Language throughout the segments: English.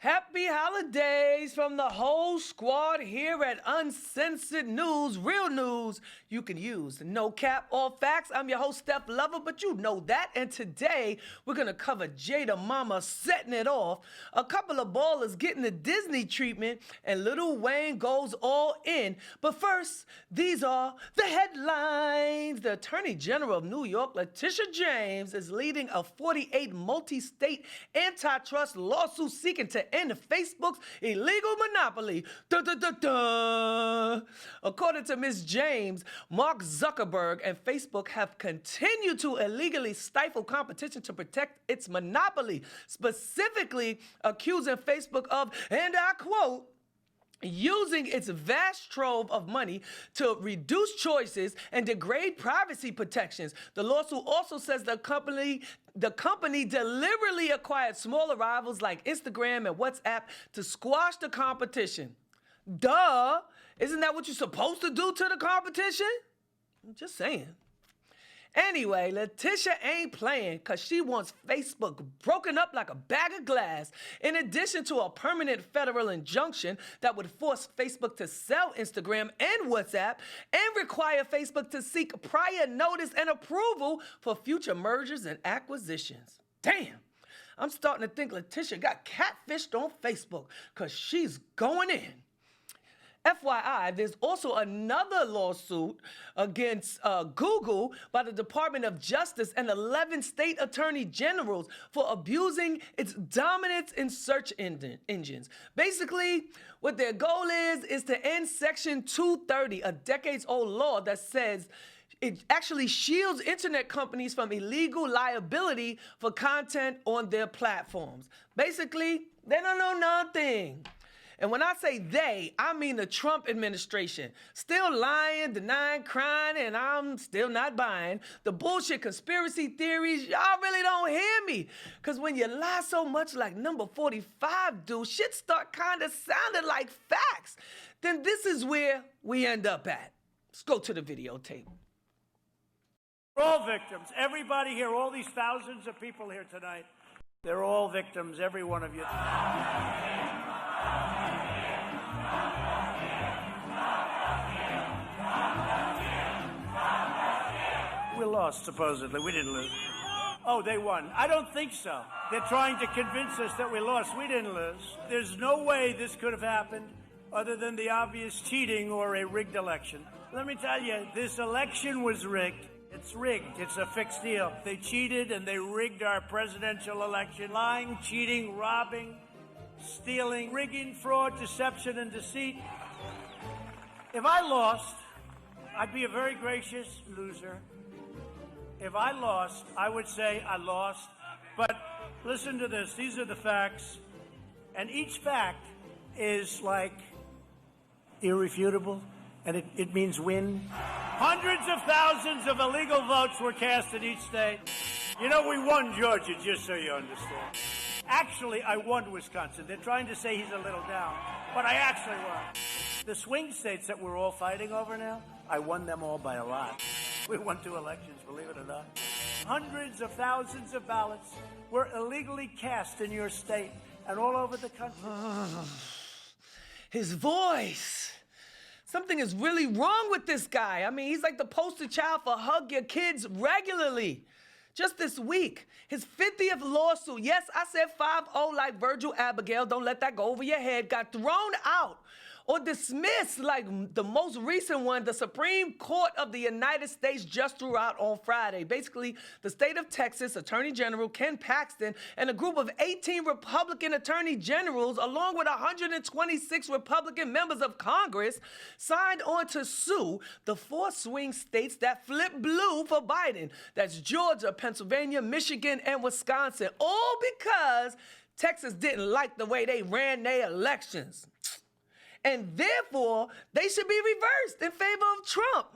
Happy holidays from the whole squad here at Uncensored News, real news you can use. No cap, all facts. I'm your host, Steph Lova, but you know that. And today, we're going to cover Jada Mama setting it off, a couple of ballers getting the Disney treatment, and Lil Wayne goes all in. But first, these are the headlines. The Attorney General of New York, Letitia James, is leading a 48 multi-state antitrust lawsuit seeking to end Facebook's illegal monopoly. According to Ms. James, Mark Zuckerberg and Facebook have continued to illegally stifle competition to protect its monopoly, specifically accusing Facebook of, and I quote, using its vast trove of money to reduce choices and degrade privacy protections. The lawsuit also says the company deliberately acquired smaller rivals like Instagram and WhatsApp to squash the competition. Duh! Isn't that what you're supposed to do to the competition? I'm just saying. Anyway, Letitia ain't playing because she wants Facebook broken up like a bag of glass, in addition to a permanent federal injunction that would force Facebook to sell Instagram and WhatsApp and require Facebook to seek prior notice and approval for future mergers and acquisitions. Damn, I'm starting to think Letitia got catfished on Facebook because she's going in. FYI, there's also another lawsuit against Google by the Department of Justice and 11 state attorney generals for abusing its dominance in search engines. Basically, what their goal is to end Section 230, a decades-old law that says it actually shields internet companies from illegal liability for content on their platforms. Basically, they don't know nothing. And when I say they, I mean the Trump administration. Still lying, denying, crying, and I'm still not buying. The bullshit conspiracy theories, y'all really don't hear me. Because when you lie so much like number 45 do, shit start kind of sounding like facts. Then this is where we end up at. Let's go to the videotape. We're all victims. Everybody here, all these thousands of people here tonight, they're all victims, every one of you. We lost, supposedly. We didn't lose. Oh, they won. I don't think so. They're trying to convince us that we lost. We didn't lose. There's no way this could have happened other than the obvious cheating or a rigged election. Let me tell you, this election was rigged. It's rigged. It's a fixed deal. They cheated and they rigged our presidential election. Lying, cheating, robbing, stealing, rigging, fraud, deception, and deceit. If I lost, I'd be a very gracious loser. If I lost, I would say I lost. But listen to this. These are the facts. And each fact is like irrefutable, and it means win. Hundreds of thousands of illegal votes were cast in each state. You know, we won Georgia, just so you understand. Actually, I won Wisconsin. They're trying to say he's a little down, but I actually won. The swing states that we're all fighting over now, I won them all by a lot. We won 2 elections, believe it or not. Hundreds of thousands of ballots were illegally cast in your state and all over the country. His voice. Something is really wrong with this guy. I mean, he's like the poster child for hug your kids regularly. Just this week, his 50th lawsuit, yes, I said 5-0 like Virgil Abigail, don't let that go over your head, got thrown out or dismissed like the most recent one the Supreme Court of the United States just threw out on Friday. Basically, the state of Texas Attorney General Ken Paxton and a group of 18 Republican attorney generals, along with 126 Republican members of Congress, signed on to sue the 4 swing states that flipped blue for Biden. That's Georgia, Pennsylvania, Michigan, and Wisconsin, all because Texas didn't like the way they ran their elections. And therefore, they should be reversed in favor of Trump.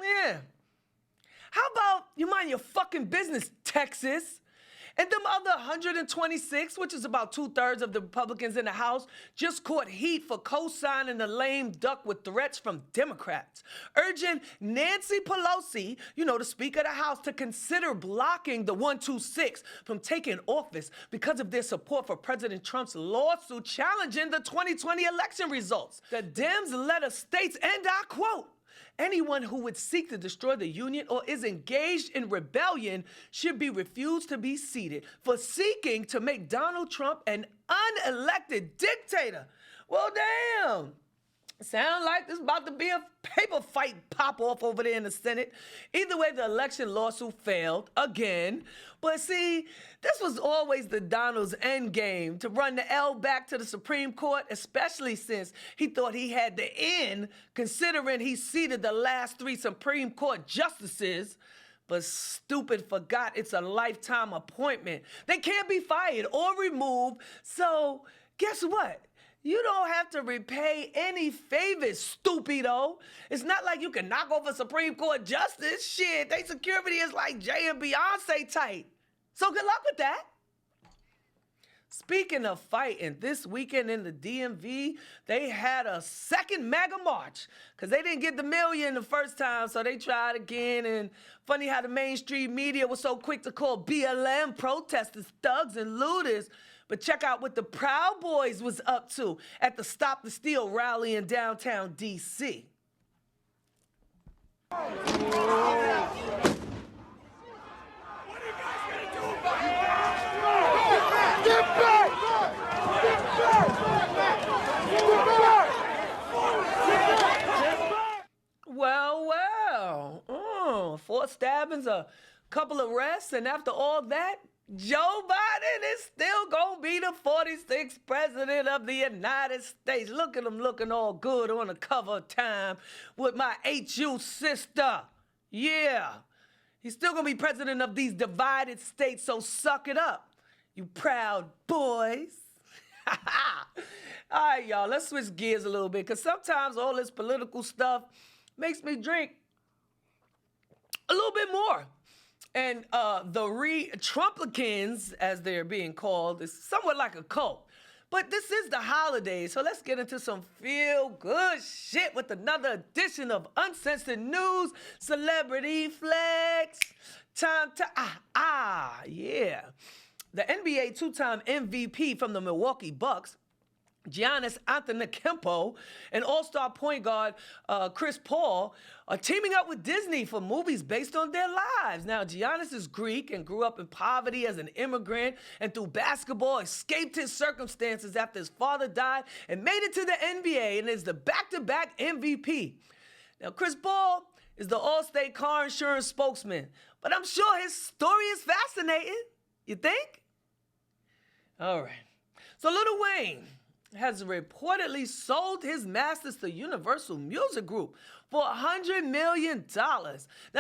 Yeah. How about you mind your fucking business, Texas, And them other 126, which is about 2/3 of the Republicans in the House, just caught heat for co-signing the lame duck with threats from Democrats, urging Nancy Pelosi, the Speaker of the House, to consider blocking the 126 from taking office because of their support for President Trump's lawsuit challenging the 2020 election results. The Dems letter states, and I quote, "Anyone who would seek to destroy the union or is engaged in rebellion should be refused to be seated for seeking to make Donald Trump an unelected dictator." Well, damn. Sound like there's about to be a paper fight pop off over there in the Senate. Either way, the election lawsuit failed again. But see, this was always the Donald's end game, to run the L back to the Supreme Court, especially since he thought he had the in, considering he seated the last 3 Supreme Court justices. But stupid forgot it's a lifetime appointment. They can't be fired or removed. So guess what? You don't have to repay any favors, stupido. It's not like you can knock off a Supreme Court justice. Shit, they security is like Jay and Beyonce tight. So good luck with that. Speaking of fighting, this weekend in the DMV, they had a second mega march because they didn't get the million the first time, so they tried again. And funny how the mainstream media was so quick to call BLM protesters thugs and looters. But check out what the Proud Boys was up to at the Stop the Steal rally in downtown D.C. What are you guys gonna do about it? Get back! Get back! Well. 4 stabbings, a couple of arrests, and after all that, Joe Biden is still gonna be the 46th president of the United States. Look at him looking all good on the cover of Time with my HU sister. Yeah. He's still gonna be president of these divided states, so suck it up, you proud boys. All right, y'all, let's switch gears a little bit, because sometimes all this political stuff makes me drink a little bit more. And the Trumplicans, as they're being called, is somewhat like a cult. But this is the holidays, so let's get into some feel-good shit with another edition of Uncensored News, Celebrity Flex. Time to yeah. The NBA 2-time MVP from the Milwaukee Bucks, Giannis Antetokounmpo, and all-star point guard Chris Paul are teaming up with Disney for movies based on their lives. Now, Giannis is Greek and grew up in poverty as an immigrant, and through basketball escaped his circumstances after his father died and made it to the NBA and is the back-to-back MVP. Now, Chris Paul is the Allstate car insurance spokesman, but I'm sure his story is fascinating. You think? All right. So Lil Wayne has reportedly sold his masters to Universal Music Group for $100 million. Now,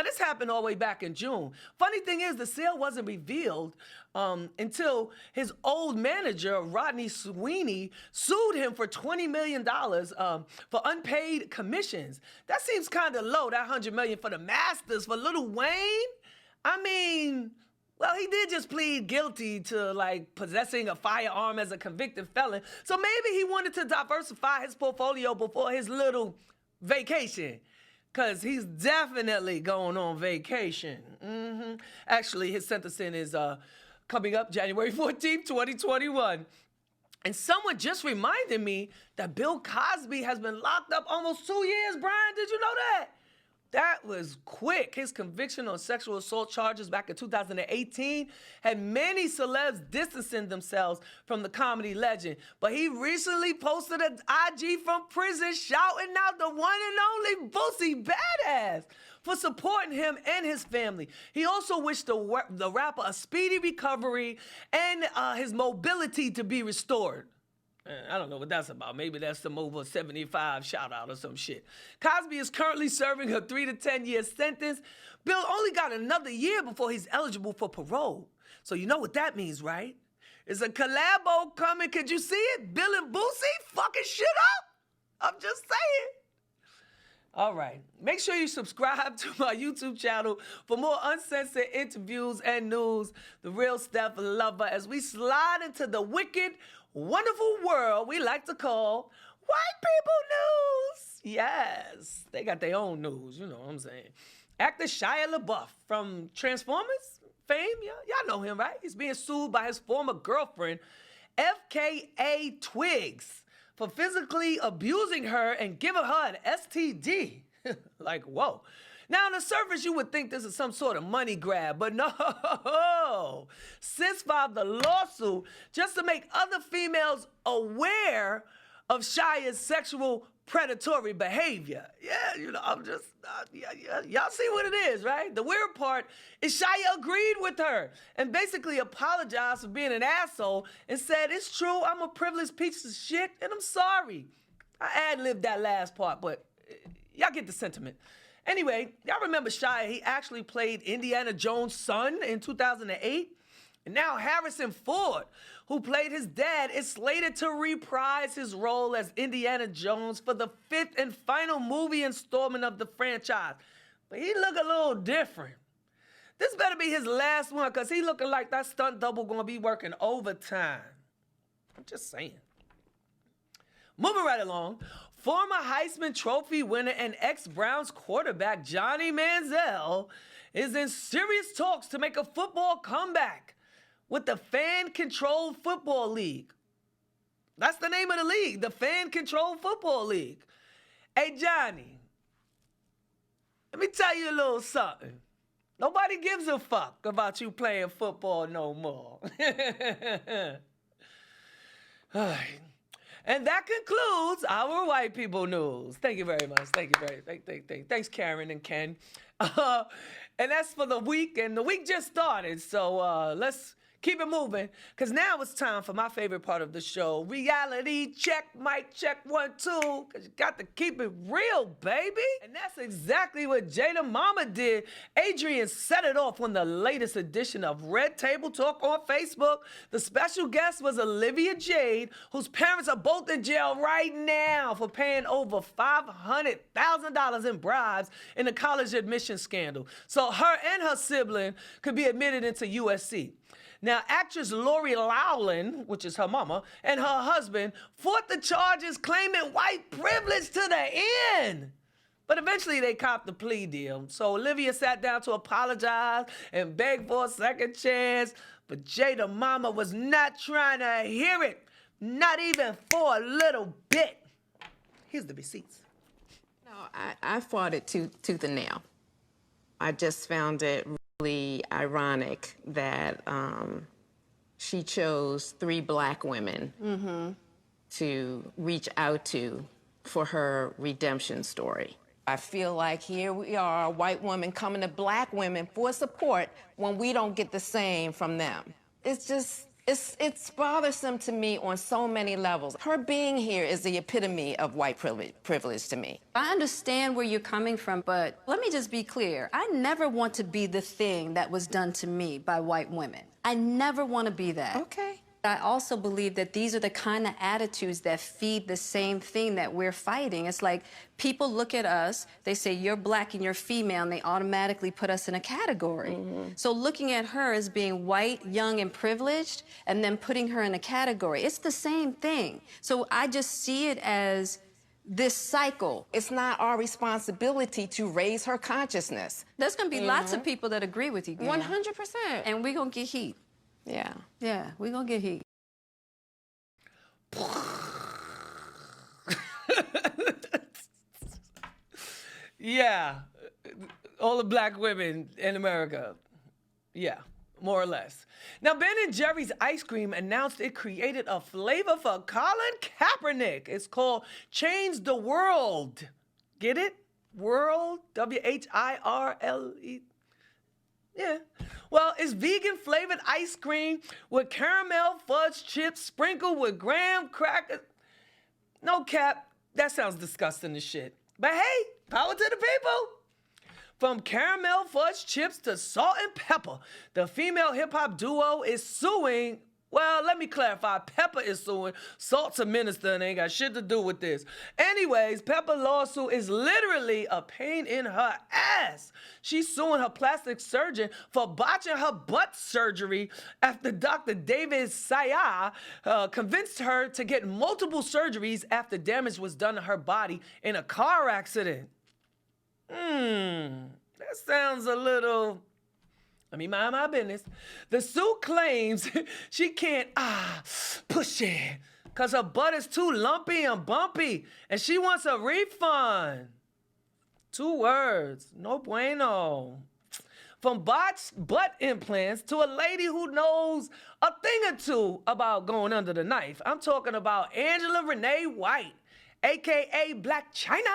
this happened all the way back in June. Funny thing is, the sale wasn't revealed until his old manager, Rodney Sweeney, sued him for $20 million for unpaid commissions. That seems kind of low, that $100 million for the masters. For Lil Wayne, I mean, well, he did just plead guilty to, possessing a firearm as a convicted felon. So maybe he wanted to diversify his portfolio before his little vacation. Because he's definitely going on vacation. Actually, his sentencing is coming up January 14th, 2021. And someone just reminded me that Bill Cosby has been locked up almost 2 years, Brian. Did you know that? That was quick. His conviction on sexual assault charges back in 2018 had many celebs distancing themselves from the comedy legend. But he recently posted an IG from prison shouting out the one and only Boosie Badass for supporting him and his family. He also wished the rapper a speedy recovery and his mobility to be restored. I don't know what that's about. Maybe that's some over 75 shout out or some shit. Cosby is currently serving a 3 to 10 year sentence. Bill only got another year before he's eligible for parole. So you know what that means, right? It's a collabo coming. Could you see it? Bill and Boosie fucking shit up. I'm just saying. All right. Make sure you subscribe to my YouTube channel for more uncensored interviews and news. The real Steph Lova, as we slide into the wicked, wonderful world we like to call white people news. Yes, they got their own news, you know what I'm saying. Actor Shia LaBeouf from Transformers fame, y'all know him, right? He's being sued by his former girlfriend, FKA Twigs, for physically abusing her and giving her an STD. Like, whoa. Now, on the surface, you would think this is some sort of money grab, but no. Sis filed the lawsuit just to make other females aware of Shia's sexual predatory behavior. Yeah, you know, I'm just, y'all see what it is, right? The weird part is Shia agreed with her and basically apologized for being an asshole and said, it's true, I'm a privileged piece of shit and I'm sorry. I ad-libbed that last part, but y'all get the sentiment. Anyway, y'all remember Shia, he actually played Indiana Jones' son in 2008. And now Harrison Ford, who played his dad, is slated to reprise his role as Indiana Jones for the 5th and final movie installment of the franchise. But he look a little different. This better be his last one, because he looking like that stunt double gonna be working overtime. I'm just saying. Moving right along, former Heisman Trophy winner and ex-Browns quarterback Johnny Manziel is in serious talks to make a football comeback with the Fan-Controlled Football League. That's the name of the league, the Fan-Controlled Football League. Hey, Johnny, let me tell you a little something. Nobody gives a fuck about you playing football no more. All right. And that concludes our white people news. Thank you very much. Thank you very. Thanks, Karen and Ken. And that's for the week, and the week just started. So let's keep it moving, because now it's time for my favorite part of the show, reality check, mic check, 1, 2, because you got to keep it real, baby. And that's exactly what Jada Mama did. Adrian set it off on the latest edition of Red Table Talk on Facebook. The special guest was Olivia Jade, whose parents are both in jail right now for paying over $500,000 in bribes in the college admission scandal. So her and her sibling could be admitted into USC. Now, actress Lori Loughlin, which is her mama, and her husband fought the charges claiming white privilege to the end. But eventually they copped the plea deal. So Olivia sat down to apologize and beg for a second chance, but Jada Mama was not trying to hear it, not even for a little bit. Here's the receipts. No, I fought it tooth and nail. I just found it really ironic that she chose 3 black women to reach out to for her redemption story. I feel like here we are, a white woman coming to black women for support when we don't get the same from them. It's just, it's bothersome to me on so many levels. Her being here is the epitome of white privilege to me. I understand where you're coming from, but let me just be clear. I never want to be the thing that was done to me by white women. I never want to be that. Okay. I also believe that these are the kind of attitudes that feed the same thing that we're fighting. It's like people look at us, they say, you're black and you're female, and they automatically put us in a category. So looking at her as being white, young, and privileged, and then putting her in a category, it's the same thing. So I just see it as this cycle. It's not our responsibility to raise her consciousness. There's going to be lots of people that agree with you, Gail. 100%. And we're going to get heat. Yeah. Yeah, we're going to get heat. Yeah, all the black women in America. Yeah, more or less. Now, Ben & Jerry's ice cream announced it created a flavor for Colin Kaepernick. It's called Change the World. Get it? World, W-H-I-R-L-E. Yeah. Well, it's vegan flavored ice cream with caramel fudge chips sprinkled with graham crackers. No cap, that sounds disgusting as shit. But hey, power to the people. From caramel fudge chips to salt and pepper, the female hip hop duo is suing Well, let me clarify. Pepper is suing. Salt's a minister and ain't got shit to do with this. Anyways, Pepper's lawsuit is literally a pain in her ass. She's suing her plastic surgeon for botching her butt surgery after Dr. David Sayah convinced her to get multiple surgeries after damage was done to her body in a car accident. That sounds a little... Let me mind my business. The suit claims she can't push it because her butt is too lumpy and bumpy and she wants a refund. 2 words, no bueno. From botched butt implants to a lady who knows a thing or two about going under the knife. I'm talking about Angela Renee White, AKA Black China,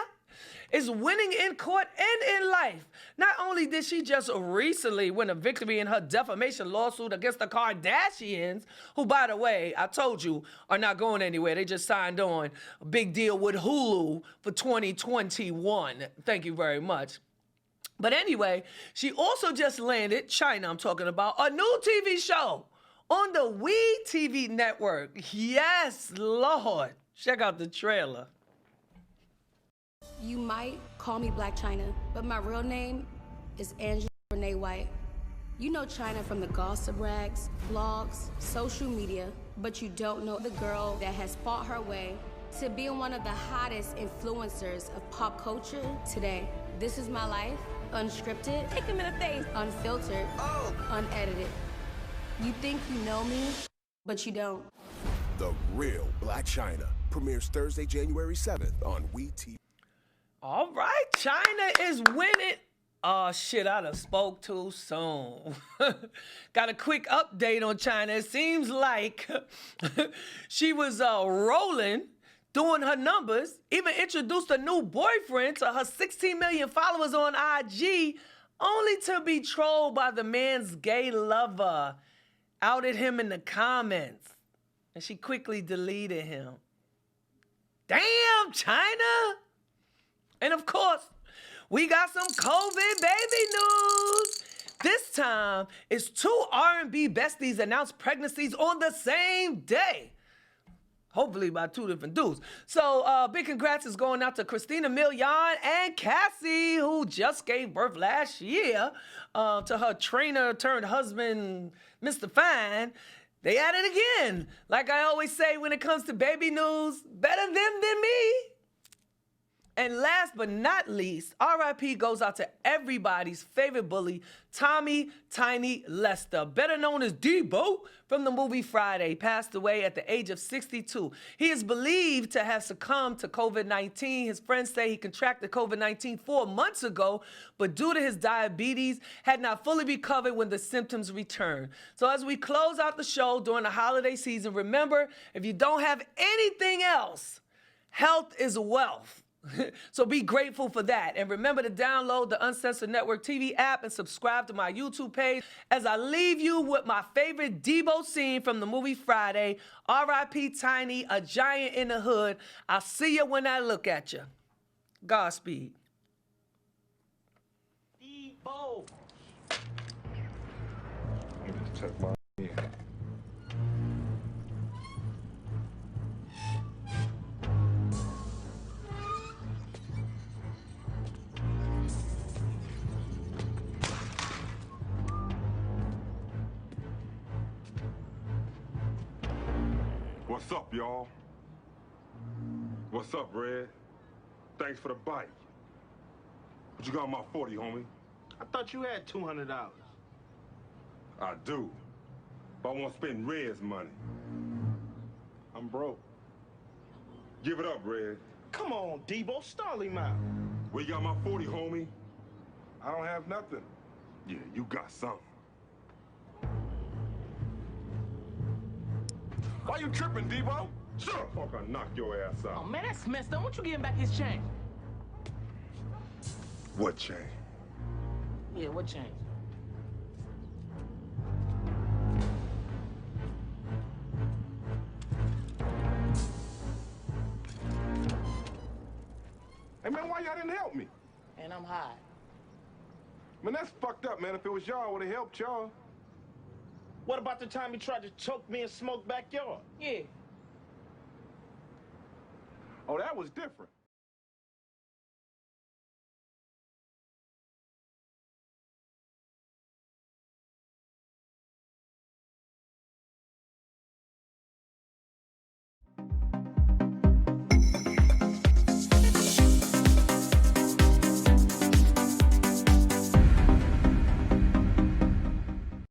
is winning in court and in life. Not only did she just recently win a victory in her defamation lawsuit against the Kardashians, who, by the way, I told you, are not going anywhere. They just signed on a big deal with Hulu for 2021. Thank you very much. But anyway, she also just landed, China I'm talking about, a new TV show on the We TV network. Yes, Lord. Check out the trailer. You might call me Black China, but my real name is Angela Renee White. You know China from the gossip rags, blogs, social media, but you don't know the girl that has fought her way to being one of the hottest influencers of pop culture today. This is my life, unscripted, kick him in the face, unfiltered, unedited. You think you know me, but you don't. The Real Black China premieres Thursday, January 7th on We TV. All right, China is winning. Oh, shit, I done spoke too soon. Got a quick update on China. It seems like she was rolling, doing her numbers, even introduced a new boyfriend to her 16 million followers on IG, only to be trolled by the man's gay lover. Outed him in the comments, and she quickly deleted him. Damn, China! And of course, we got some COVID baby news. This time, it's 2 R&B besties announced pregnancies on the same day. Hopefully by 2 different dudes. So big congrats is going out to Christina Milian and Cassie, who just gave birth last year to her trainer turned husband, Mr. Fine. They at it again. Like I always say when it comes to baby news, better them than me. And last but not least, RIP goes out to everybody's favorite bully, Tommy Tiny Lester, better known as Debo from the movie Friday, passed away at the age of 62. He is believed to have succumbed to COVID-19. His friends say he contracted COVID-19 4 months ago, but due to his diabetes, had not fully recovered when the symptoms returned. So as we close out the show during the holiday season, remember, if you don't have anything else, health is wealth. So be grateful for that. And remember to download the Uncensored Network TV app and subscribe to my YouTube page as I leave you with my favorite Debo scene from the movie Friday. R.I.P. Tiny, a giant in the hood. I'll see you when I look at you. Godspeed. Debo. Check my in. What's up, y'all? What's up, Red? Thanks for the bite. What you got on my 40, homie? I thought you had $200. I do. But I won't spend Red's money. I'm broke. Give it up, Red. Come on, Debo, stall him out. Where you got my 40, homie? I don't have nothing. Yeah, you got something. Why you tripping, Debo? Shut up, fuck, I'll knock your ass out. Oh, man, that's messed up. Why don't you give him back his change? What change? Yeah, what change? Hey, man, why y'all didn't help me? And I'm high. Man, that's fucked up, man. If it was y'all, I would have helped y'all. What about the time he tried to choke me in Smoke backyard? Yeah. Oh, that was different.